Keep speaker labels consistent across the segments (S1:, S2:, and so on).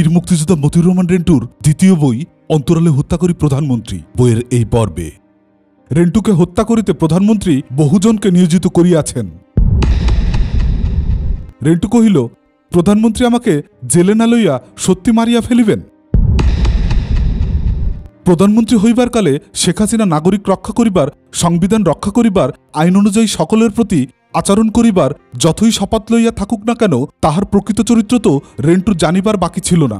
S1: বীর মুক্তিযোদ্ধা মতিউর রহমান রেন্টুর দ্বিতীয় বই অন্তরালে হত্যা করি প্রধানমন্ত্রী বইয়ের এই পর্বে রেন্টুকে হত্যা করিতে প্রধানমন্ত্রী বহুজনকে নিয়োজিত করিয়াছেন। রেন্টু কহিল, প্রধানমন্ত্রী আমাকে জেলে না লইয়া সত্যি মারিয়া ফেলিবেন? প্রধানমন্ত্রী হইবার কালে শেখ হাসিনা নাগরিক রক্ষা করিবার, সংবিধান রক্ষা করিবার, আইন অনুযায়ী সকলের প্রতি আচরণ করিবার যতই শপথ লইয়া থাকুক না কেন, তাহার প্রকৃত চরিত্র তো রেন্টুর জানিবার বাকি ছিল না।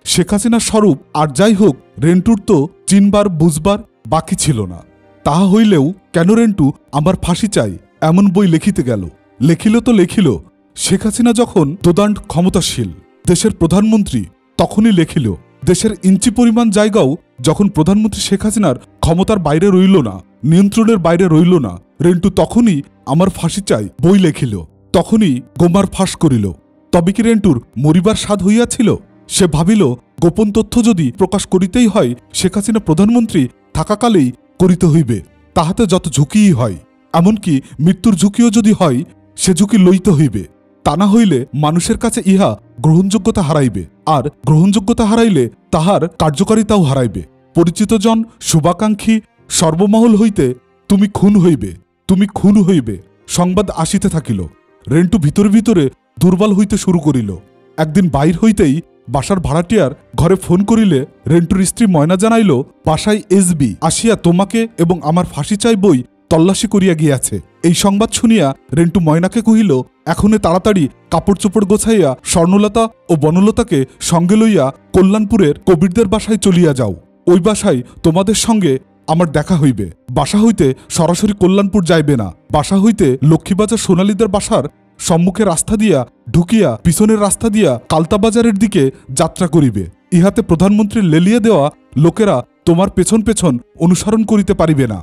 S1: শেখ হাসিনার স্বরূপ আর যাই হোক, রেন্টুর তো চিনবার বুঝবার বাকি ছিল না। তাহা হইলেও কেন রেন্টু আমার ফাঁসি চাই এমন বই লিখিতে গেল? লেখিল তো লেখিল, শেখ হাসিনা যখন দোদান্ড ক্ষমতাশীল দেশের প্রধানমন্ত্রী তখনই লেখিল। দেশের ইঞ্চি পরিমাণ জায়গাও যখন প্রধানমন্ত্রী শেখ হাসিনার ক্ষমতার বাইরে রইল না, নিয়ন্ত্রণের বাইরে রইল না, রেন্টু তখনই আমার ফাঁসি চাই বই লেখিল, তখনই গোমার ফাঁস করিল। তবে কি রেন্টুর মরিবার স্বাদ হইয়াছিল? সে ভাবিল, গোপন তথ্য যদি প্রকাশ করিতেই হয়, শেখ হাসিনা প্রধানমন্ত্রী থাকাকালেই করিতে হইবে, তাহাতে যত ঝুঁকিই হয়, এমনকি মৃত্যুর ঝুঁকিও যদি হয়, সে ঝুঁকি লইতে হইবে। তা না হইলে মানুষের কাছে ইহা গ্রহণযোগ্যতা হারাইবে, আর গ্রহণযোগ্যতা হারাইলে তাহার কার্যকারিতাও হারাইবে। পরিচিতজন, শুভাকাঙ্ক্ষী, সর্বমহল হইতে তুমি খুন হইবে, তুমি খুন হইবে সংবাদ আসিতে থাকিল। রেন্টু ভিতরে ভিতরে দুর্বল হইতে শুরু করিল। একদিন বাইর হইতেই বাসার ভাড়াটিয়ার ঘরে ফোন করিলে রেন্টুর স্ত্রী ময়না জানাইল, বাসায় এসবি আসিয়া তোমাকে এবং আমার ফাঁসি চাই বই তল্লাশি করিয়া গিয়াছে। এই সংবাদ শুনিয়া রেন্টু ময়নাকে কহিল, এখনে তাড়াতাড়ি কাপড় চোপড় গোছাইয়া স্বর্ণলতা ও বনলতাকে সঙ্গে লইয়া কল্যাণপুরের কবিরদের বাসায় চলিয়া যাও। ওই বাসায় তোমাদের সঙ্গে আমার দেখা হইবে। বাসা হইতে সরাসরি কল্যাণপুর যাইবে না, বাসা হইতে লক্ষ্মীবাজার সোনালীদের বাসার সম্মুখে রাস্তা দিয়া ঢুকিয়া পিছনের রাস্তা দিয়া কালতাবাজারের দিকে যাত্রা করিবে। ইহাতে প্রধানমন্ত্রীর লেলিয়ে দেওয়া লোকেরা তোমার পেছন পেছন অনুসরণ করিতে পারিবে না।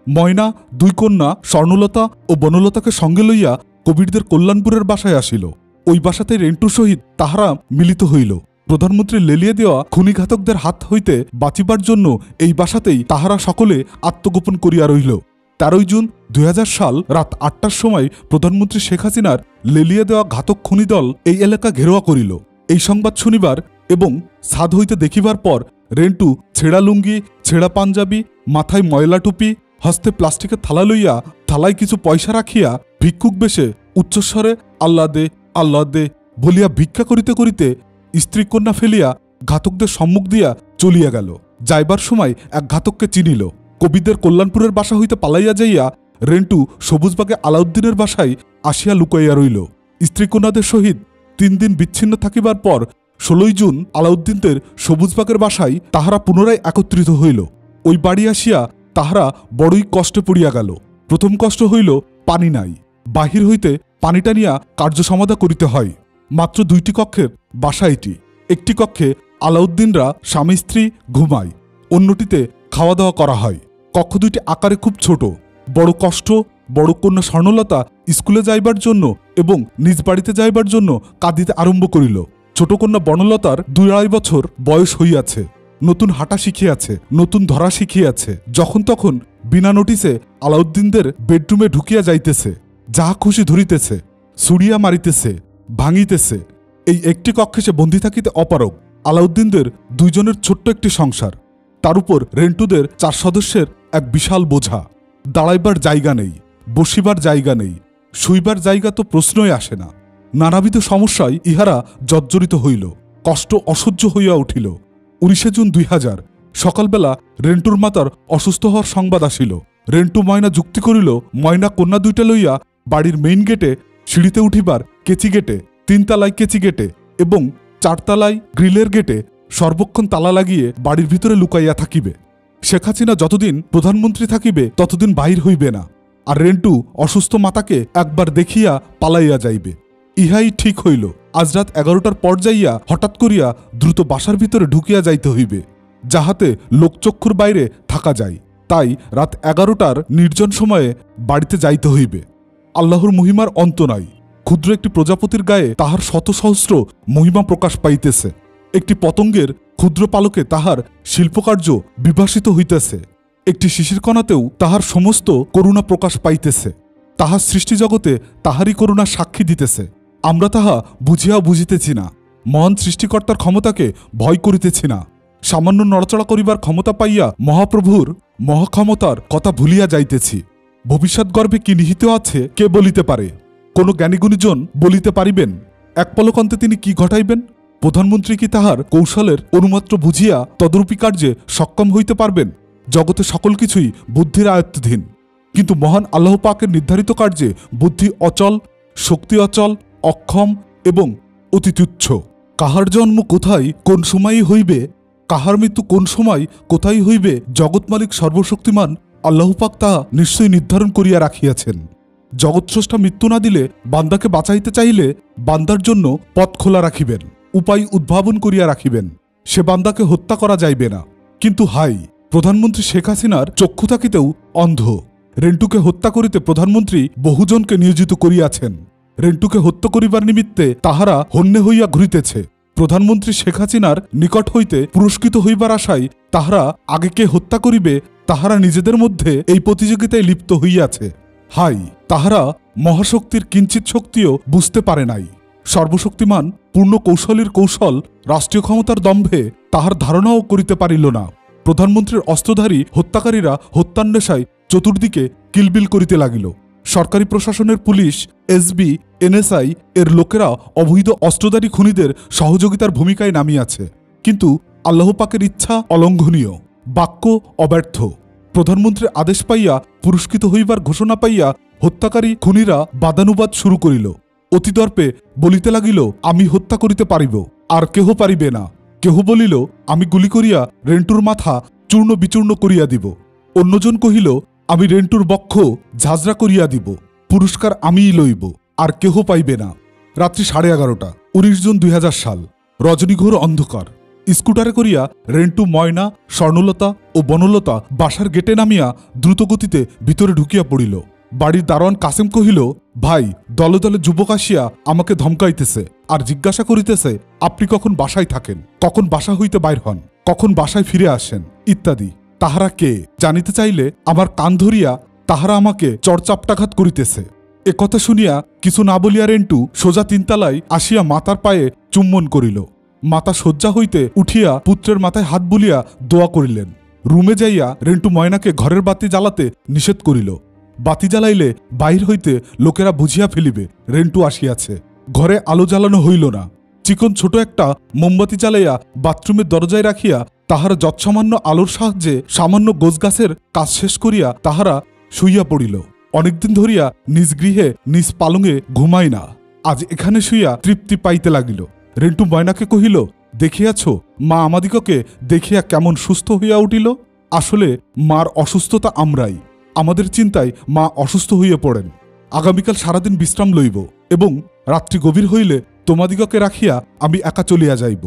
S1: ময়না দুই কন্যা স্বর্ণলতা ও বনলতাকে সঙ্গে লইয়া কবিরদের কল্যাণপুরের বাসায় আসিল। ওই বাসাতে রেন্টুর সহিত তাহারা মিলিত হইল। প্রধানমন্ত্রীর লেলিয়ে দেওয়া খুনিঘাতকদের হাত হইতে বাঁচিবার জন্য এই বাসাতেই তাহারা সকলে আত্মগোপন করিয়া রইল। 13 জুন 2000 সাল রাত 8টার সময় প্রধানমন্ত্রী শেখ হাসিনার লেলিয়ে দেওয়া ঘাতক খুনি দল এই এলাকা ঘেরোয়া করিল। এই সংবাদ শুনিবার এবং ছাদ হইতে দেখিবার পর রেন্টু ছেঁড়া লুঙ্গি, ছেঁড়া পাঞ্জাবি, মাথায় ময়লা টুপি, হস্তে প্লাস্টিকের থালা লইয়া থালায় কিছু পয়সা রাখিয়া ভিক্ষুক বেশে উচ্চস্বরে আল্লাহ দে আল্লাহ দে বলিয়া ভিক্ষা করিতে করিতে স্ত্রী কন্যা ফেলিয়া ঘাতকদের সম্মুখ দিয়া চলিয়া গেল। যাইবার সময় এক ঘাতককে চিনিল। কবিদের কল্যাণপুরের বাসা হইতে পালাইয়া যাইয়া রেন্টু সবুজবাগে আলাউদ্দিনের বাসায় আসিয়া লুকাইয়া রইল। স্ত্রী কন্যাদের সহিত 3 দিন বিচ্ছিন্ন থাকিবার পর 16 জুন আলাউদ্দিনদের সবুজবাগের বাসায় তাহারা পুনরায় একত্রিত হইল। ওই বাড়ি আসিয়া তাহারা বড়ই কষ্টে পড়িয়া গেল। প্রথম কষ্ট হইল পানি নাই, বাহির হইতে পানি টানিয়া কার্য সমাধা করিতে হয়। মাত্র 2টি কক্ষের বাসা এটি। একটি কক্ষে আলাউদ্দিনরা স্বামী স্ত্রী ঘুমায়, অন্যটিতে খাওয়া দাওয়া করা হয়। কক্ষ 2টি আকারে খুব ছোট। বড় কষ্ট বড় কন্যা স্বর্ণলতা স্কুলে যাইবার জন্য এবং নিজ বাড়িতে যাইবার জন্য কাঁদিতে আরম্ভ করিল। ছোট কন্যা বনলতার 2-2.5 বছর বয়স হইয়াছে, নতুন হাঁটা শিখিয়াছে, নতুন ধরা শিখিয়াছে। যখন তখন বিনা নোটিসে আলাউদ্দিনদের বেডরুমে ঢুকিয়া যাইতেছে, যাহা খুশি ধরিতেছে, ছুড়িয়া মারিতেছে, ভাঙিতেছে। এই একটি কক্ষে সে বন্দী থাকিতে অপারগ। আলাউদ্দিনদের 2 জনের ছোট্ট একটি সংসার, তার উপর রেন্টুদের 4 সদস্যের এক বিশাল বোঝা। দাঁড়াইবার জায়গা নেই, বসিবার জায়গা নেই, শুইবার জায়গা তো প্রশ্নই আসে না। নানাবিধ সমস্যায় ইহারা জর্জরিত হইল। কষ্ট অসহ্য হইয়া উঠিল। 19 জুন 2000 সকালবেলা রেন্টুর মাতার অসুস্থ হওয়ার সংবাদ আসিল। রেন্টু ময়না যুক্তি করিল, ময়না কন্যা 2টা লইয়া বাড়ির মেইন গেটে সিঁড়িতে উঠিবার কেচি গেটে, 3 তলায় কেচি গেটে এবং 4 তলায় গ্রিলের গেটে সর্বক্ষণ তালা লাগিয়ে বাড়ির ভিতরে লুকাইয়া থাকিবে। শেখ হাসিনা যতদিন প্রধানমন্ত্রী থাকিবে ততদিন বাহির হইবে না, আর রেন্টু অসুস্থ মাতাকে একবার দেখিয়া পালাইয়া যাইবে। ইহাই ঠিক হইল। আজ রাত 11টার পর যাইয়া হঠাৎ করিয়া দ্রুত বাসার ভিতরে ঢুকিয়া যাইতে হইবে, যাহাতে লোকচক্ষুর বাইরে থাকা যায়। তাই রাত 11টার নির্জন সময়ে বাড়িতে যাইতে হইবে। আল্লাহর মহিমার অন্ত নাই। ক্ষুদ্র একটি প্রজাপতির গায়ে তাহার শত সহস্র মহিমা প্রকাশ পাইতেছে। একটি পতঙ্গের ক্ষুদ্র পালকে তাহার শিল্পকার্য বিভাসিত হইতেছে। একটি শিশির কণাতেও তাহার সমস্ত করুণা প্রকাশ পাইতেছে। তাহার সৃষ্টি জগতে তাহারই করুণা সাক্ষী দিতেছে। আমরা তাহা বুঝিয়াও বুঝিতেছি না। মহান সৃষ্টিকর্তার ক্ষমতাকে ভয় করিতেছি না। সামান্য নড়াচড়া করিবার ক্ষমতা পাইয়া মহাপ্রভুর মহাক্ষমতার কথা ভুলিয়া যাইতেছি। ভবিষ্যৎ গর্ভে কি নিহিত আছে কে বলিতে পারে? কোন জ্ঞানীগুণীজন বলিতে পারিবেন এক পলকন্তে তিনি কি ঘটাইবেন? প্রধানমন্ত্রী কি তাহার কৌশলের অনুমাত্র বুঝিয়া তদরূপী কার্যে সক্ষম হইতে পারবেন? জগতে সকল কিছুই বুদ্ধির আয়ত্তাধীন, কিন্তু মহান আল্লাহ পাকের নির্ধারিত কার্যে বুদ্ধি অচল, শক্তি অচল, অক্ষম এবং অতি তুচ্ছ। কাহার জন্ম কোথায় কোন সময়ে হইবে, কাহার মৃত্যু কোন সময় কোথায় হইবে, জগৎ মালিক সর্বশক্তিমান আল্লাহ পাক তাহা নিশ্চয়ই নির্ধারণ করিয়া রাখিয়াছেন। জগৎস্রষ্টা মৃত্যু না দিলে বান্দাকে বাঁচাইতে চাইলে বান্দার জন্য পথ খোলা রাখিবেন, উপায় উদ্ভাবন করিয়া রাখিবেন। সে বান্দাকে হত্যা করা যাইবে না। কিন্তু হাই, প্রধানমন্ত্রী শেখ হাসিনার চক্ষু থাকিতেও অন্ধ। রেন্টুকে হত্যা করিতে প্রধানমন্ত্রী বহুজনকে নিয়োজিত করিয়াছেন। রেন্টুকে হত্যা করিবার নিমিত্তে তাহারা হন্যে হইয়া ঘুরিতেছে। প্রধানমন্ত্রী শেখ হাসিনার নিকট হইতে পুরস্কৃত হইবার আশায় তাহারা আগে কে হত্যা করিবে তাহারা নিজেদের মধ্যে এই প্রতিযোগিতায় লিপ্ত হইয়াছে। হাই, তাহারা মহাশক্তির কিঞ্চিত শক্তিও বুঝতে পারে নাই। সর্বশক্তিমান পূর্ণ কৌশলীর কৌশল রাষ্ট্রীয় ক্ষমতার দম্ভে তাহার ধারণাও করিতে পারিল না। প্রধানমন্ত্রীর অস্ত্রধারী হত্যাকারীরা হত্যান্বেষায় চতুর্দিকে কিলবিল করিতে লাগিল। সরকারি প্রশাসনের পুলিশ, এসবি, এনএসআই এর লোকেরা অবৈধ অস্ত্রধারী খুনিদের সহযোগিতার ভূমিকায় নামিয়াছে। কিন্তু আল্লাহ পাকের ইচ্ছা অলঙ্ঘনীয়, বাক্য অব্যর্থ। প্রধানমন্ত্রীর আদেশ পাইয়া পুরস্কৃত হইবার ঘোষণা পাইয়া হত্যাকারী খুনিরা বাদানুবাদ শুরু করিল। অতিদর্পে বলিতে লাগিল, আমি হত্যা করিতে পারিব, আর কেহ পারিবে না। কেহ বলিল, আমি গুলি করিয়া রেন্টুর মাথা চূর্ণ বিচূর্ণ করিয়া দিব। অন্যজন কহিল, আমি রেন্টুর বক্ষ ঝাঁঝরা করিয়া দিব, পুরস্কার আমিই লইব, আর কেহ পাইবে না। রাত্রি 11:30, 19 জুন 2000 সাল। রজনীঘোর অন্ধকার। স্কুটারে করিয়া রেন্টু, ময়না, স্বর্ণলতা ও বনলতা বাসার গেটে নামিয়া দ্রুতগতিতে ভিতরে ঢুকিয়া পড়িল। বাড়ির দারোয়ান কাসেম কহিল, ভাই, দলে দলে যুবক আসিয়া আমাকে ধমকাইতেছে আর জিজ্ঞাসা করিতেছে আপনি কখন বাসায় থাকেন, কখন বাসা হইতে বাইর হন, কখন বাসায় ফিরে আসেন ইত্যাদি। তাহারা কে জানিতে চাইলে আমার কান ধরিয়া তাহারা আমাকে চড়চাপটাঘাত করিতেছে। একথা শুনিয়া কিছু না বলিয়া রেন্টু সোজা 3 তলায় আসিয়া মাতার পায়ে চুম্বন করিল। মাতা শয্যা হইতে উঠিয়া পুত্রের মাথায় হাত বুলিয়া দোয়া করিলেন। রুমে যাইয়া রেন্টু ময়নাকে ঘরের বাতি জ্বালাতে নিষেধ করিল। বাতি জ্বালাইলে বাহির হইতে লোকেরা বুঝিয়া ফেলিবে রেন্টু আসিয়াছে। ঘরে আলো জ্বালানো হইল না। চিকন ছোট একটা মোমবাতি জ্বালাইয়া বাথরুমের দরজায় রাখিয়া তাহারা যৎসামান্য আলোর সাহায্যে সামান্য গোছগাছের কাজ শেষ করিয়া তাহারা শুইয়া পড়িল। অনেকদিন ধরিয়া নিজ গৃহে নিজ পালঙে ঘুমাই না, আজ এখানে শুইয়া তৃপ্তি পাইতে লাগিল। রেন্টু ময়নাকে কহিল, দেখিয়াছ মা আমাদিগকে দেখিয়া কেমন সুস্থ হইয়া উঠিল। আসলে মার অসুস্থতা আমরাই। আমাদের চিন্তায় মা অসুস্থ হইয়া পড়েন। আগামীকাল সারাদিন বিশ্রাম লইব এবং রাত্রি গভীর হইলে তোমাদিগকে রাখিয়া আমি একা চলিয়া যাইব।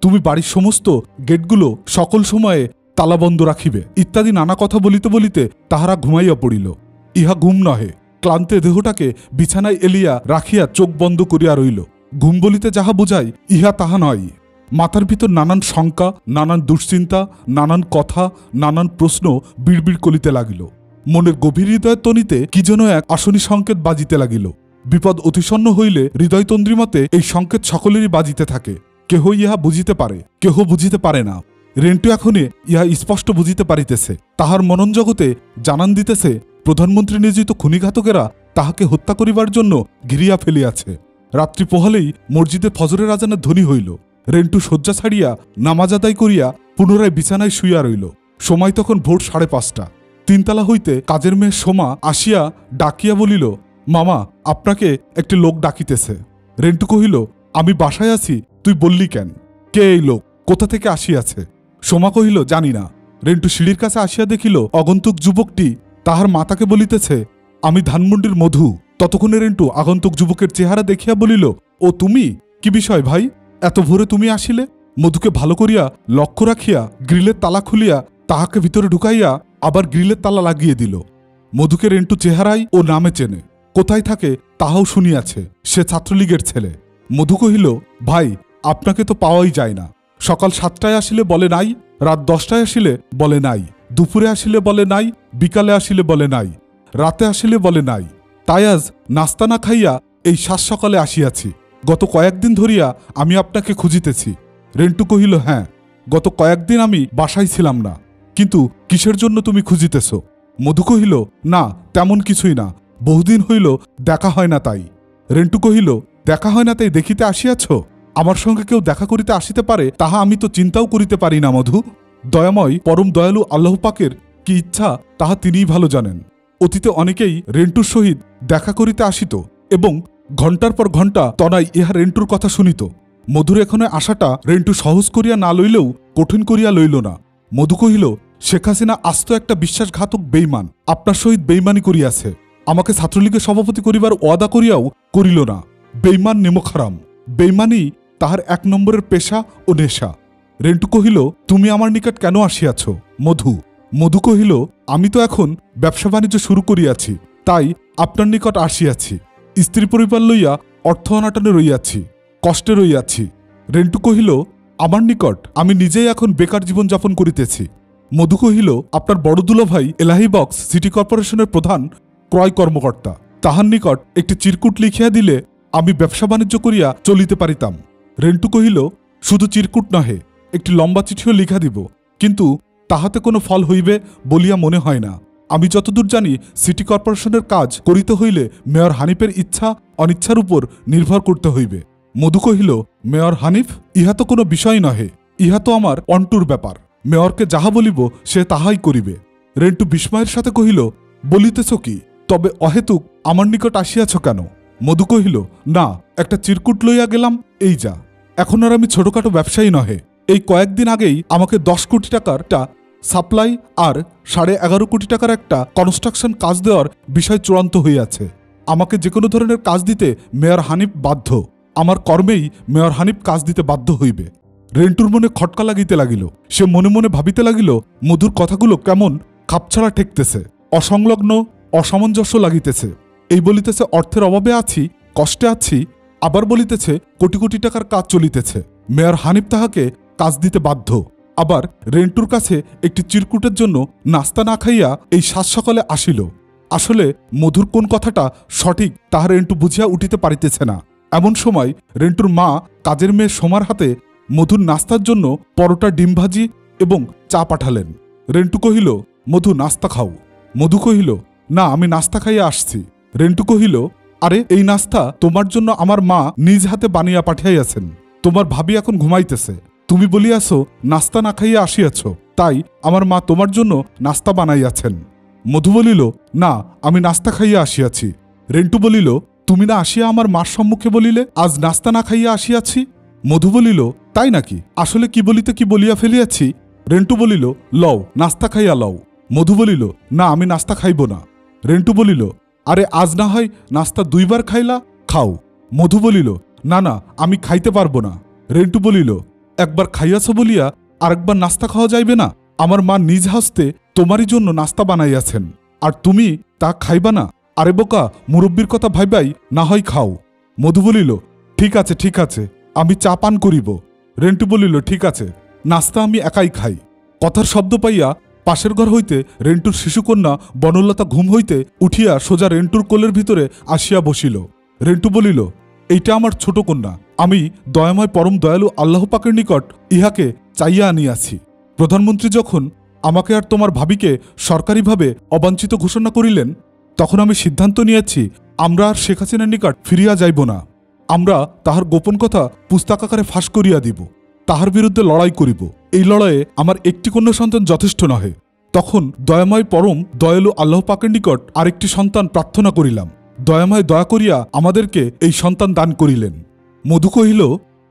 S1: তুমি বাড়ির সমস্ত গেটগুলো সকল সময়ে তালাবন্ধ রাখিবে ইত্যাদি নানা কথা বলিতে বলিতে তাহারা ঘুমাইয়া পড়িল। ইহা ঘুম নহে, ক্লান্তে দেহটাকে বিছানায় এলিয়া রাখিয়া চোখ বন্ধ করিয়া রইল। ঘুম বলিতে যাহা বুঝাই ইহা তাহা নয়। মাথার ভিতর নানান শঙ্কা, নানান দুশ্চিন্তা, নানান কথা, নানান প্রশ্ন বিড়বিড় করিতে লাগিল। মনের গভীর হৃদয়ের তনিতে কি যেন এক আসনি সংকেত বাজিতে লাগিল। বিপদ অতিসন্ন হইলে হৃদয়তন্দ্রিমতে এই সংকেত সকলেরই বাজিতে থাকে। কেহ ইহা বুঝিতে পারে, কেহ বুঝিতে পারে না। রেন্টু এখনে ইহা স্পষ্ট বুঝিতে পারিতেছে। তাহার মনন জগতে জানান দিতেছে প্রধানমন্ত্রী নিয়োজিত খুনিঘাতকেরা তাহাকে হত্যা করিবার জন্য ঘিরিয়া ফেলিয়াছে। রাত্রি পোহালেই মসজিদে ফজরের আজানের ধ্বনি হইল। রেন্টু শয্যা ছাড়িয়া নামাজ আদায় করিয়া পুনরায় বিছানায় শুইয়া রইল। সময় তখন ভোর 5:30। 3 তলা হইতে কাজের মেয়ে সোমা আসিয়া ডাকিয়া বলিল, মামা, আপনাকে একটি লোক ডাকিতেছে। রেন্টু কহিল, আমি বাসায় আছি, তুই বললি কেন? কে এই লোক? কোথা থেকে আসিয়াছে? সোমা কহিল, জানি না। রেন্টু সিঁড়ির কাছে আসিয়া দেখিল আগন্তুক যুবকটি তাহার মাতাকে বলিতেছে, আমি ধানমন্ডির মধু। ততক্ষণে রেন্টু আগন্তুক যুবকের চেহারা দেখিয়া বলিল, ও তুমি? কি বিষয় ভাই, এত ভোরে তুমি আসিলে? মধুকে ভালো করিয়া লক্ষ্য রাখিয়া গ্রিলের তালা খুলিয়া তাহাকে ভিতরে ঢুকাইয়া আবার গ্রিলের তালা লাগিয়ে দিল। মধুকে রেন্টু চেহারায় ও নামে চেনে, কোথায় থাকে তাহাও শুনিয়াছে। সে ছাত্রলীগের ছেলে। মধু কহিল, ভাই, আপনাকে তো পাওয়াই যায় না। সকাল 7টায় আসিলে বলে নাই, রাত 10টায় আসিলে বলে নাই, দুপুরে আসিলে বলে নাই, বিকালে আসিলে বলে নাই, রাতে আসিলে বলে নাই। তাই আজ নাস্তা না খাইয়া এই 7 সকালে আসিয়াছি। গত কয়েকদিন ধরিয়া আমি আপনাকে খুঁজিতেছি। রেন্টু কহিল, হ্যাঁ, গত কয়েকদিন আমি বাসায় ছিলাম না। কিন্তু কিসের জন্য তুমি খুঁজিতেছ? মধু কহিল, না, তেমন কিছুই না, বহুদিন হইল দেখা হয় না তাই। রেন্টু কহিল, দেখা হয় না তাই দেখিতে আসিয়াছ? আমার সঙ্গে কেউ দেখা করিতে আসিতে পারে তাহা আমি তো চিন্তাও করিতে পারি না মধু। দয়াময় পরম দয়ালু আল্লাহ পাকের কি ইচ্ছা তাহা তিনিই ভালো জানেন। অতীতে অনেকেই রেন্টুর সহিত দেখা করিতে আসিত এবং ঘণ্টার পর ঘণ্টা তনাই ইহা রেন্টুর কথা শুনিত। মধুর এখানে আসাটা রেন্টু সহজ করিয়া না লইলেও কঠিন করিয়া লইল না। মধু কহিল, শেখ হাসিনা আস্ত একটা বিশ্বাসঘাতক বেইমান, আপনার সহিত বেইমানি করিয়াছে। আমাকে ছাত্রলীগের সভাপতি করিবার ওয়াদা করিয়াও করিল না। বেইমান নিমকহারাম। বেইমানি তাহার 1 নম্বরের পেশা ও নেশা। রেন্টু কহিল, তুমি আমার নিকট কেন আসিয়াছ? মধু কহিল, আমি তো এখন ব্যবসা বাণিজ্য শুরু করিয়াছি, তাই আপনার নিকট আসিয়াছি। স্ত্রী পরিবার লইয়া অর্থ অনাটনে রইয়াছি, কষ্টে রইয়াছি। রেন্টু কহিল, আমার নিকট? আমি নিজেই এখন বেকার জীবনযাপন করিতেছি। মধু কহিল, আপনার বড় দুলাভাই এলাহি বক্স সিটি কর্পোরেশনের প্রধান ক্রয় কর্মকর্তা, তাহার নিকট একটি চিরকুট লিখিয়া দিলে আমি ব্যবসা বাণিজ্য করিয়া চলিতে পারিতাম। রেন্টু কহিল, শুধু চিরকুট নহে, একটি লম্বা চিঠিও লিখা দিব, কিন্তু তাহাতে কোনো ফল হইবে বলিয়া মনে হয় না। আমি যতদূর জানি সিটি কর্পোরেশনের কাজ করিতে হইলে মেয়র হানিফের ইচ্ছা অনিচ্ছার উপর নির্ভর করতে হইবে। মধু কহিল, মেয়র হানিফ? ইহা তো কোনো বিষয় নহে, ইহা তো আমার অন্টুর ব্যাপার। মেয়রকে যাহা বলিব সে তাহাই করিবে। রেন্টু বিস্ময়ের সাথে কহিল, বলিতেছ কি? তবে অহেতুক আমার নিকট আসিয়াছ কেন? মধু কহিল, না, একটা চিরকুট লইয়া গেলাম, এই যা। এখন আর আমি ছোটখাটো ব্যবসায়ী নহে। এই কয়েকদিন আগেই আমাকে 10 কোটি টাকার সাপ্লাই আর 11.5 কোটি টাকার একটা কনস্ট্রাকশন কাজ দেওয়ার বিষয় চূড়ান্ত হইয়াছে। আমাকে যে কোনো ধরনের কাজ দিতে মেয়র হানিফ বাধ্য। আমার কর্মেই মেয়র হানিফ কাজ দিতে বাধ্য হইবে। রেন্টুর মনে খটকা লাগিতে লাগিল। সে মনে মনে ভাবিতে লাগিল, মধুর কথাগুলো কেমন খাপছাড়া ঠেকতেছে, অসংলগ্ন, অসামঞ্জস্য লাগিতেছে। এই বলিতেছে অর্থের অভাবে আছি, কষ্টে আছি, আবার বলিতেছে কোটি কোটি টাকার কাজ চলিতেছে, মেয়র হানিফ তাহাকে কাজ দিতে বাধ্য। আবার রেন্টুর কাছে একটি চিরকুটের জন্য নাস্তা না খাইয়া এই সাত সকালে আসিল। আসলে মধুর কোন কথাটা সঠিক তাহা রেন্টু বুঝিয়া উঠিতে পারিতেছে না। এমন সময় রেন্টুর মা কাজের মেয়ে সোমার হাতে মধুর নাস্তার জন্য পরোটা, ডিম ভাজি এবং চা পাঠালেন। রেন্টু কহিল, মধু, নাস্তা খাও। মধু কহিল, না, আমি নাস্তা খাইয়া আসছি। রেন্টু কহিল, আরে, এই নাস্তা তোমার জন্য আমার মা নিজ হাতে বানিয়া পাঠাইয়াছেন। তোমার ভাবি এখন ঘুমাইতেছে, তুমি বলিয়াছ নাস্তা না খাইয়া আসিয়াছ, তাই আমার মা তোমার জন্য নাস্তা বানাইয়াছেন। মধু বলিল, না, আমি নাস্তা খাইয়া আসিয়াছি। রেন্টু বলিল, তুমি না আসিয়া আমার মার সম্মুখে বলিলে আজ নাস্তা না খাইয়া আসিয়াছি? মধু বলিল, তাই নাকি? আসলে কি বলিতে কি বলিয়া ফেলিয়াছি। রেন্টু বলিল, লও, নাস্তা খাইয়া লও। মধু বলিল, না, আমি নাস্তা খাইব না। রেন্টু বলিল, আরে, আজ না হয় নাস্তা 2 বার খাইলা, খাও। মধু বলিল, না না, আমি খাইতে পারব না। রেন্টু বলিল, একবার খাইয়াছ বলিয়া আরেকবার নাস্তা খাওয়া যাইবে না? আমার মা নিজ হস্তে তোমারই জন্য নাস্তা বানাইয়াছেন, আর তুমি তা খাইবা না? আরে বোকা, মুরব্বীর কথা ভাইবাই না হয় খাও। মধু বলিল, ঠিক আছে, ঠিক আছে, আমি চা পান করিব। রেন্টু বলিল, ঠিক আছে, নাস্তা আমি একাই খাই। কথার শব্দ পাইয়া পাশের ঘর হইতে রেন্টুর শিশুকন্যা বনলতা ঘুম হইতে উঠিয়া সোজা রেন্টুর কোলের ভিতরে আসিয়া বসিল। রেন্টু বলিল, এইটা আমার ছোট কন্যা, আমি দয়াময় পরম দয়ালু আল্লাহ পাকের নিকট ইহাকে চাইয়া আনিয়াছি। প্রধানমন্ত্রী যখন আমাকে আর তোমার ভাবিকে সরকারিভাবে অবাঞ্ছিত ঘোষণা করিলেন, তখন আমি সিদ্ধান্ত নিয়েছি আমরা আর শেখ হাসিনার নিকট ফিরিয়া যাইব না। আমরা তাহার গোপন কথা পুস্তকাকারে ফাঁস করিয়া দিব, তাহার বিরুদ্ধে লড়াই করিব। এই লড়াইয়ে আমার একটি কন্যা সন্তান যথেষ্ট নহে। তখন দয়াময় পরম দয়ালু আল্লাহ পাকের নিকট আরেকটি সন্তান প্রার্থনা করিলাম। দয়াময় দয়া করিয়া আমাদেরকে এই সন্তান দান করিলেন। মধু কহিল,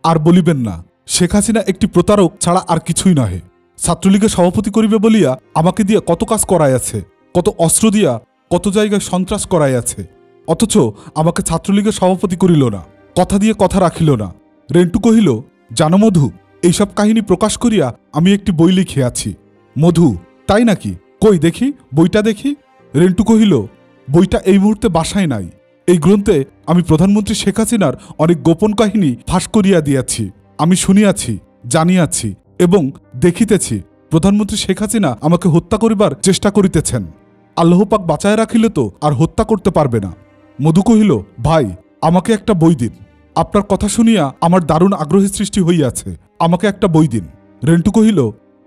S1: আর বলিবেন না, শেখ হাসিনা একটি প্রতারক ছাড়া আর কিছুই নহে। ছাত্রলীগের সভাপতি করিবে বলিয়া আমাকে দিয়া কত কাজ করাইয়াছে, কত অস্ত্র দিয়া কত জায়গায় সন্ত্রাস করাইয়াছে, অথচ আমাকে ছাত্রলীগের সভাপতি করিল না, কথা দিয়ে কথা রাখিল না। রেন্টু কহিল, জানো মধু, এইসব কাহিনী প্রকাশ করিয়া আমি একটি বই লিখিয়াছি। মধু, তাই নাকি? কই দেখি, বইটা দেখি। রেন্টু কহিল, বইটা এই মুহূর্তে বাসায় নাই। এই গ্রন্থে আমি প্রধানমন্ত্রী শেখ হাসিনার অনেক গোপন কাহিনী ফাঁস করিয়া দিয়াছি। আমি শুনিয়াছি, জানিয়াছি এবং দেখিতেছি প্রধানমন্ত্রী শেখ হাসিনা আমাকে হত্যা করিবার চেষ্টা করিতেছেন। আল্লাহ পাক বাঁচায় রাখিলে তো আর হত্যা করতে পারবে না। মধু কহিল, ভাই, আমাকে একটা বই দিন। আপনার কথা শুনিয়া আমার দারুণ আগ্রহের সৃষ্টি হইয়াছে, আমাকে একটা বই দিন। রেন্টু কহিল,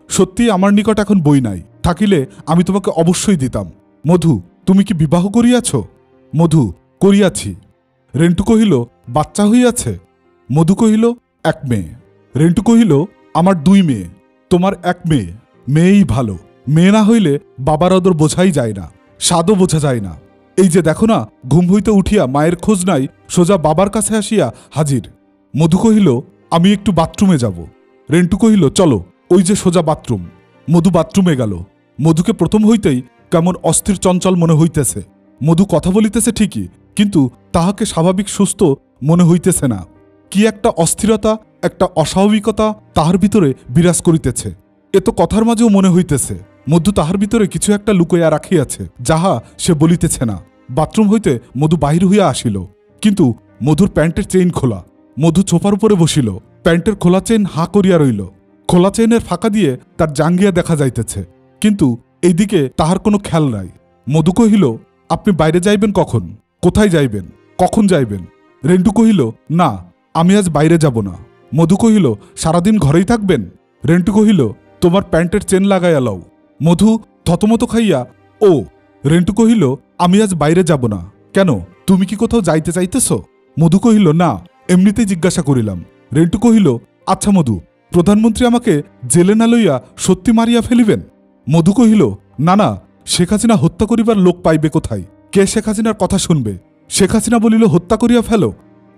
S1: সত্যি আমার নিকট এখন বই নাই, থাকিলে আমি তোমাকে অবশ্যই দিতাম। মধু, তুমি কি বিবাহ করিয়াছ? মধু, করিয়াছি। রেন্টু কহিল, বাচ্চা হইয়াছে? মধু কহিল, এক মেয়ে। রেন্টু কহিল, আমার 2 মেয়ে, তোমার 1 মেয়ে। মেয়েই ভালো, মেয়ে না হইলে বাবার আদর বোঝাই যায় না, স্বাদও বোঝা যায় না। এই যে দেখো না, ঘুম হইতে উঠিয়া মায়ের খোঁজ নাই, সোজা বাবার কাছে আসিয়া হাজির। মধু কহিল, আমি একটু বাথরুমে যাব। রেন্টু কহিল, চলো, ওই যে সোজা বাথরুম। মধু বাথরুমে গেল। মধুকে প্রথম হইতেই কেমন অস্থির চঞ্চল মনে হইতেছে। মধু কথা বলিতেছে ঠিকই, কিন্তু তাহাকে স্বাভাবিক সুস্থ মনে হইতেছে না। কি একটা অস্থিরতা, একটা অস্বাভাবিকতা তাহার ভিতরে বিরাজ করিতেছে। এ তো কথার মাঝেও মনে হইতেছে মধু তাহার ভিতরে কিছু একটা লুকাইয়া রাখিয়াছে, যাহা সে বলিতেছে না। বাথরুম হইতে মধু বাহির হইয়া আসিল, কিন্তু মধুর প্যান্টের চেইন খোলা। মধু সোফার উপরে বসিল, প্যান্টের খোলা চেইন হাঁ করিয়া রইল। খোলা চেইনের ফাঁকা দিয়ে তার জাঙ্গিয়া দেখা যাইতেছে, কিন্তু এইদিকে তাহার কোনো খেয়াল নাই। মধু কহিল, আপনি বাইরে যাইবেন কখন? কোথায় যাইবেন? কখন যাইবেন? রেন্টু কহিল, না, আমি আজ বাইরে যাব না। মধু কহিল, সারাদিন ঘরেই থাকবেন? রেন্টু কহিল, তোমার প্যান্টের চেন লাগাইয়া লও। মধু থতমত খাইয়া, ও। রেন্টু কহিল, আমি আজ বাইরে যাব না। কেন, তুমি কি কোথাও যাইতে চাইতেছ? মধু কহিল, না, এমনিতেই জিজ্ঞাসা করিলাম। রেন্টু কহিল, আচ্ছা মধু, প্রধানমন্ত্রী আমাকে জেলে না লইয়া সত্যি মারিয়া ফেলিবেন? মধু কহিল, না না, শেখ হাসিনা হত্যা করিবার লোক পাইবে কোথায়? কে শেখ হাসিনার কথা শুনবে? শেখ হাসিনা বলিল, হত্যা করিয়া ফেলো,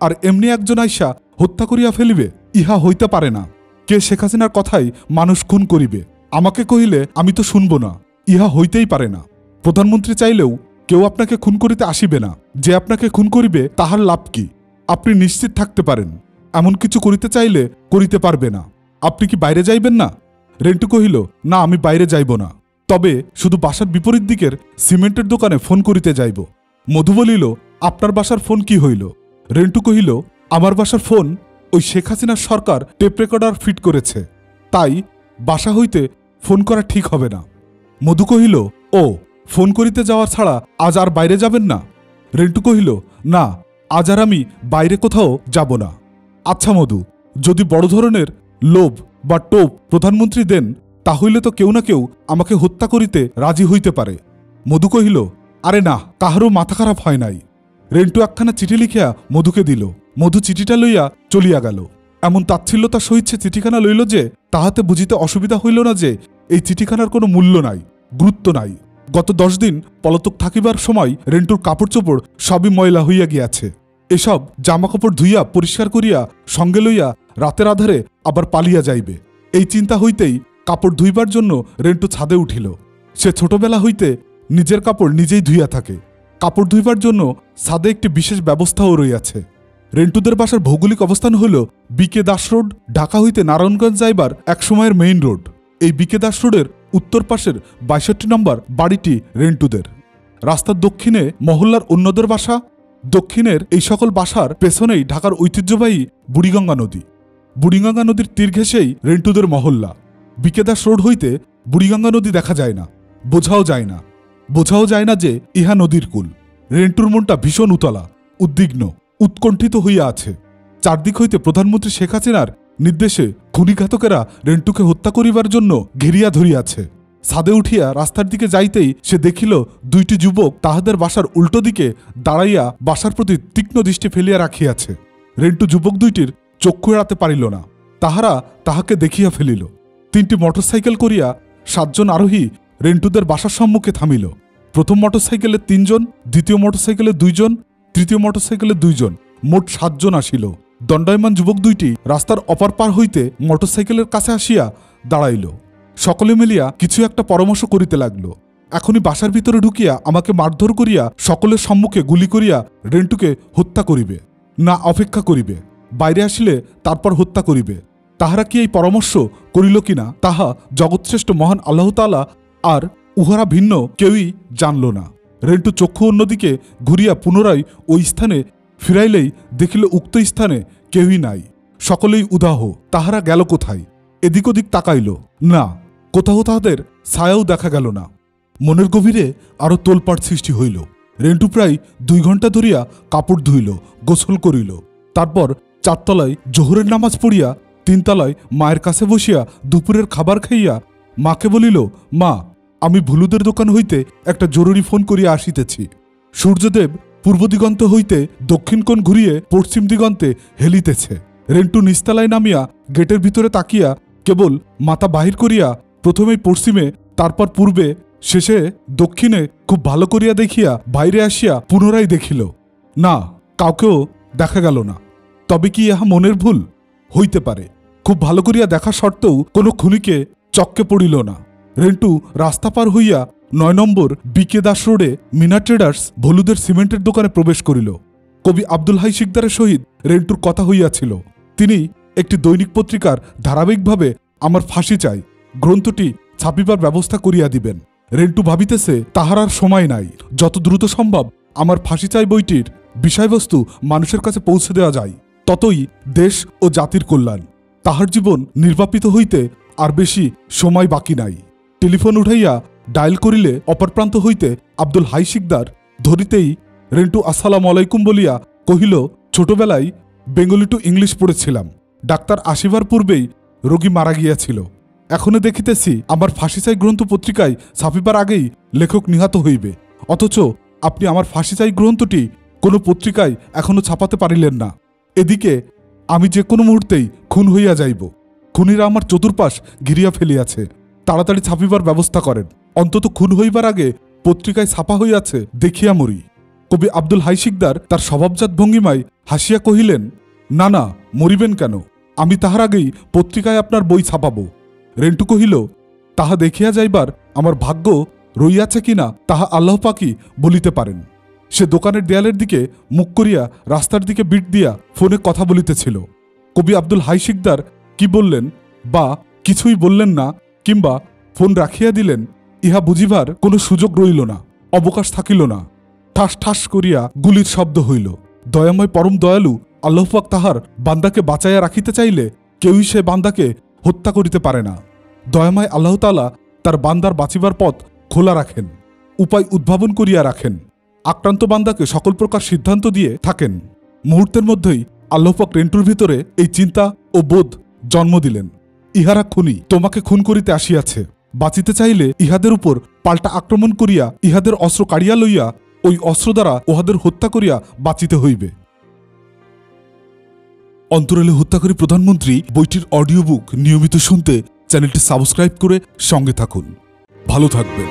S1: আর এমনি একজন আইসা হত্যা করিয়া ফেলিবে? ইহা হইতে পারে না। কে শেখ হাসিনার কথাই মানুষ খুন করিবে? আমাকে কহিলে আমি তো শুনব না। ইহা হইতেই পারে না। প্রধানমন্ত্রী চাইলেও কেউ আপনাকে খুন করিতে আসিবে না। যে আপনাকে খুন করিবে তাহার লাভ কি? আপনি নিশ্চিত থাকতে পারেন, এমন কিছু করিতে চাইলে করিতে পারবে না। আপনি কি বাইরে যাইবেন না? রেন্টু কহিল, না, আমি বাইরে যাইব না, তবে শুধু বাসার বিপরীত দিকের সিমেন্টের দোকানে ফোন করিতে যাইব। মধু বলিল, আপনার বাসার ফোন কি হইল? রেন্টু কহিল, আমার বাসার ফোন ওই শেখ হাসিনার সরকার টেপ রেকর্ডার ফিট করেছে, তাই বাসা হইতে ফোন করা ঠিক হবে না। মধু কহিল, ও, ফোন করিতে যাওয়া ছাড়া আজ আর বাইরে যাবেন না? রেন্টু কহিল, না, আজ আর আমি বাইরে কোথাও যাব না। আচ্ছা মধু, যদি বড় ধরনের লোভ বা টোপ প্রধানমন্ত্রী দেন, তাহলে তো কেউ না কেউ আমাকে হত্যা করিতে রাজি হইতে পারে। মধু কহিল, আরে না, কাহারও মাথা খারাপ হয় নাই। রেন্টু একখানা চিঠি লিখিয়া মধুকে দিল। মধু চিঠিটা লইয়া চলিয়া গেল। এমন তাচ্ছিল্যতার সহিত সে চিঠিখানা লইল যে তাহাতে বুঝিতে অসুবিধা হইল না যে এই চিঠিখানার কোনো মূল্য নাই, গুরুত্ব নাই। গত 10 দিন পলাতক থাকিবার সময় রেন্টুর কাপড় চোপড় সবই ময়লা হইয়া গিয়াছে। এসব জামাকাপড় ধুইয়া পরিষ্কার করিয়া সঙ্গে লইয়া রাতের আধারে আবার পালিয়া যাইবে, এই চিন্তা হইতেই কাপড় ধুইবার জন্য রেন্টু ছাদে উঠিল। সে ছোটবেলা হইতে নিজের কাপড় নিজেই ধুইয়া থাকে। কাপড় ধুইবার জন্য ছাদে একটি বিশেষ ব্যবস্থাও রইয়াছে। রেন্টুদের বাসার ভৌগোলিক অবস্থান হইল বিকে দাস রোড, ঢাকা হইতে নারায়ণগঞ্জ যাইবার এক সময়ের মেইন রোড। এই বিকে দাস রোডের উত্তর পাশের 62 নম্বর বাড়িটি রেন্টুদের। রাস্তার দক্ষিণে মহল্লার অন্যদের বাসা। দক্ষিণের এই সকল বাসার পেছনেই ঢাকার ঐতিহ্যবাহী বুড়িগঙ্গা নদী। বুড়িগঙ্গা নদীর তীর ঘেঁষেই রেন্টুদের মহল্লা। বিকে দাস রোড হইতে বুড়িগঙ্গা নদী দেখা যায় না, বোঝাও যায় না যে ইহা নদীর কূল। রেন্টুর মনটা ভীষণ উতলা, উদ্বিগ্ন, উৎকণ্ঠিত হইয়া আছে। চারদিক হইতে প্রধানমন্ত্রী শেখ হাসিনার নির্দেশে খুনিঘাতকেরা রেন্টুকে হত্যা করিবার জন্য ঘেরিয়া ধরিয়াছে। ছাদে উঠিয়া রাস্তার দিকে যাইতেই সে দেখিল 2টি যুবক তাহাদের বাসার উল্টো দিকে দাঁড়াইয়া বাসার প্রতি তীক্ষ্ণ দৃষ্টি ফেলিয়া রাখিয়াছে। রেন্টু যুবক 2টির চক্ষু এড়াতে পারিল না। তাহারা তাহাকে দেখিয়া ফেলিল। 3টি মোটরসাইকেল করিয়া 7 জন আরোহী রেন্টুদের বাসার সম্মুখে থামিল। প্রথম মোটরসাইকেলে 3 জন, দ্বিতীয় মোটরসাইকেলে 2 জন, তৃতীয় মোটরসাইকেলে 2 জন, মোট 7 জন আসিল। দণ্ডায়মান যুবক 2টি রাস্তার অপার পার হইতে মোটরসাইকেলের কাছে আসিয়া দাঁড়াইল। সকলে মিলিয়া কিছু একটা পরামর্শ করিতে লাগল। এখনই বাসার ভিতরে ঢুকিয়া আমাকে মারধর করিয়া সকলের সম্মুখে গুলি করিয়া রেন্টুকে হত্যা করিবে, না অপেক্ষা করিবে, বাইরে আসিলে তারপর হত্যা করিবে। তাহারা কি এই পরামর্শ করিল কিনা তাহা জগৎশ্রেষ্ঠ মহান আল্লাহ তাআলা আর উহারা ভিন্ন কেউই জানল না। রেন্টু চক্ষু অন্যদিকে ঘুরিয়া পুনরায় ওই স্থানে ফিরাইলেই দেখিল উক্ত স্থানে কেউই নাই, সকলেই উদাহ। তাহারা গেল কোথায়? এদিক ওদিক তাকাইল, না, কোথাও তাহাদের ছায়াও দেখা গেল না। মনের গভীরে আরো তোলপাড় সৃষ্টি হইল। রেন্টু প্রায় 2 ঘণ্টা ধরিয়া কাপড় ধুইল, গোসল করিল। তারপর 4 তলায় জোহরের নামাজ পড়িয়া 3 তলায় মায়ের কাছে বসিয়া দুপুরের খাবার খাইয়া মাকে বলিল, মা, আমি ভুলুদের দোকান হইতে একটা জরুরি ফোন করিয়া আসিতেছি। সূর্যদেব পূর্ব দিগন্ত হইতে দক্ষিণ কোণ ঘুরিয়ে পশ্চিম দিগন্তে হেলিতেছে। রেন্টু নিচতলায় নামিয়া গেটের ভিতরে তাকিয়া কেবল মাথা বাহির করিয়া প্রথমেই পশ্চিমে, তারপর পূর্বে, শেষে দক্ষিণে খুব ভালো করিয়া দেখিয়া বাইরে আসিয়া পুনরায় দেখিল। না, কাউকেও দেখা গেল না। তবে কি ইহা মনের ভুল? হইতে পারে। খুব ভালো করিয়া দেখা সত্ত্বেও কোনো খুনিকে চক্কে পড়িল না। রেন্টু রাস্তা পার হইয়া 9 নম্বর বিকে দাস রোডে মিনা ট্রেডার্স ভলুদের সিমেন্টের দোকানে প্রবেশ করিল। কবি আব্দুল হাই শিকদারের সহিত রেন্টুর কথা হইয়াছিল। তিনি একটি দৈনিক পত্রিকার ধারাবাহিকভাবে আমার ফাঁসি চাই গ্রন্থটি ছাপিবার ব্যবস্থা করিয়া দিবেন। রেন্টু ভাবিতেছে তাহার আর সময় নাই। যত দ্রুত সম্ভব আমার ফাঁসি চাই বইটির বিষয়বস্তু মানুষের কাছে পৌঁছে দেওয়া যায়, ততই দেশ ও জাতির কল্যাণ। তাহার জীবন নির্বাপিত হইতে আর বেশি সময় বাকি নাই। টেলিফোন উঠাইয়া ডায়াল করিলে অপর প্রান্ত হইতে আব্দুল হাই শিকদার ধরিতেই রেন্টু আসসালামু আলাইকুম বলিয়া কহিল, ছোটবেলায় বেঙ্গলি টু ইংলিশ পড়েছিলাম। ডাক্তার আসিবার পূর্বেই রোগী মারা গিয়াছিল। এখনো দেখিতেছি আমার ফাঁসি চাই গ্রন্থ পত্রিকায় ছাপিবার আগেই লেখক নিহত হইবে, অথচ আপনি আমার ফাঁসি চাই গ্রন্থটি কোনো পত্রিকায় এখনো ছাপাতে পারিলেন না। এদিকে আমি যে কোনো মুহূর্তেই খুন হইয়া যাইব। খুনিরা আমার চতুর্পাশ ঘিরিয়া ফেলিয়াছে। তাড়াতাড়ি ছাপিবার ব্যবস্থা করেন। অন্তত খুন হইবার আগে পত্রিকায় ছাপা হইয়াছে দেখিয়া মরি। কবি আব্দুল হাই শিকদার তার স্বভাবজাত ভঙ্গিমায় হাসিয়া কহিলেন, না না, মরিবেন কেন? আমি তাহার আগেই পত্রিকায় আপনার বই ছাপাব। রেন্টু কহিল, তাহা দেখিয়া যাইবার আমার ভাগ্য রইয়াছে কিনা তাহা আল্লাহ পাকই বলিতে পারেন। সে দোকানের দেয়ালের দিকে মুখ করিয়া রাস্তার দিকে বিট দিয়া ফোনে কথা বলিতেছিল। কবি আব্দুল হাই শিকদার কি বললেন বা কিছুই বললেন না, কিংবা ফোন রাখিয়া দিলেন, ইহা বুঝিবার কোনো সুযোগ রইল না, অবকাশ থাকিল না। ঠাস ঠাস করিয়া গুলির শব্দ হইল। দয়াময় পরম দয়ালু আল্লাহ পাক তাহার বান্দাকে বাঁচাইয়া রাখিতে চাইলে কেউই সে বান্দাকে হত্যা করিতে পারে না। দয়াময় আল্লাহ তাআলা তার বান্দার বাঁচিবার পথ খোলা রাখেন, উপায় উদ্ভাবন করিয়া রাখেন, আক্রান্ত বান্দাকে সকল প্রকার সিদ্ধান্ত দিয়ে থাকেন। মুহূর্তের মধ্যেই আল্লাহ পাক রেন্টুর ভিতরে এই চিন্তা ও বোধ জন্ম দিলেন, ইহারা খুনি, তোমাকে খুন করিতে আসিয়াছে। বাঁচিতে চাইলে ইহাদের উপর পাল্টা আক্রমণ করিয়া ইহাদের অস্ত্র কাড়িয়া লইয়া ওই অস্ত্র দ্বারা উহাদের হত্যা করিয়া বাঁচিতে হইবে। অন্তরালে হত্যাকারী প্রধানমন্ত্রী বইটির অডিও বুক নিয়মিত শুনতে চ্যানেলটি সাবস্ক্রাইব করে সঙ্গে থাকুন। ভালো থাকবেন।